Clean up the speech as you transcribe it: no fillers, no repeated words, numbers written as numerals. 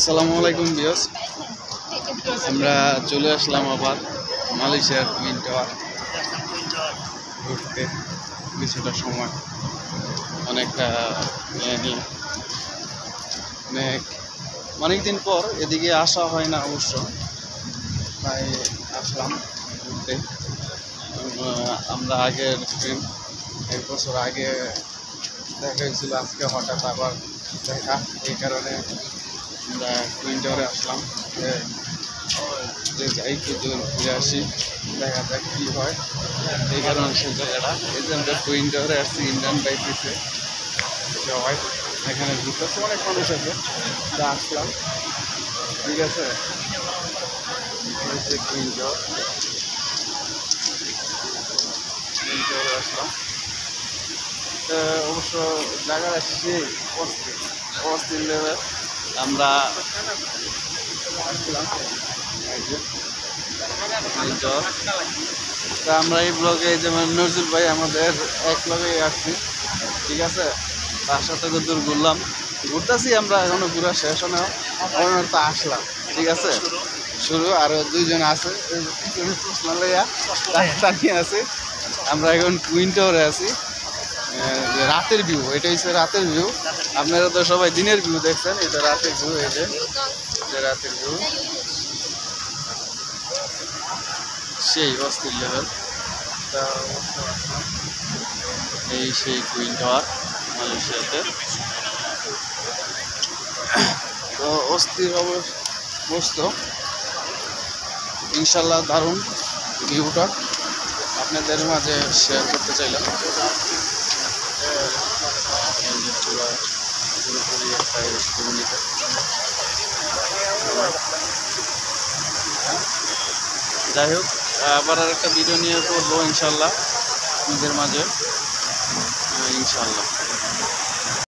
আসসালামু আলাইকুম ভিউয়ার্স, আমরা চলে আসলাম আবার মালয়েশিয়ার টুইন টাওয়ার ঘুরতে। কিছুটা সময় অনেকটা নিয়ে অনেকদিন পর এদিকে আসা হয় না অবশ্য, তাই আসলাম ঘুরতে। আমরা আগের ফ্রেন্ড 1 বছর আগে দেখা হয়েছিল, আজকে হঠাৎ আবার দেখা, এই কারণে আমরা টুইন টাওয়ারে আসলাম যে যাই কিছু ঘুরে আসি, দেখা যাক কী হয়। এই কারণে সেই জায়গাটা এই যে আমরা টুইন টাওয়ারে আসছি, ইন্ডিয়ান বাইক দিচ্ছে সবাই এখানে ঘুরতেছে, অনেক মানুষ আছে, যা আসলাম। ঠিক আছে, টুইন টাওয়ারে আসলাম। অবশ্য জায়গাটা সেই অস্থির লেভেল। আমরা আসলাম তা আমরা এই ব্লগে যেমন নজরুল ভাই আমাদের এক ব্লগেই আসছি। ঠিক আছে, তার সাথে দূর ঘুরতেছি আমরা, এখনো ঘুরা শেষ না, তো আসলাম। ঠিক আছে, শুরু আরো 2 জন আছে তাকিয়ে আছে। আমরা এখন টুইন টাওয়ারে আছি। রাতের ভিউ, এটা হচ্ছে রাতের ভিউ। আপনারা তো সবাই দিনের ভিউ দেখছেন, এটা রাতের ভিউ। এই যে রাতের ভিউ, সেই অস্থির লেভেল। এই সেই টুইন টাওয়ার মালয়েশিয়াতে, তো অস্থির অবস্থা। ইনশাল্লাহ দারুণ ভিউটা আপনাদের মাঝে শেয়ার করতে চাইলাম। যাই হোক, আবার আর একটা ভিডিও নিয়ে করবো ইনশাল্লাহ আপনাদের মাঝে, ইনশাল্লাহ।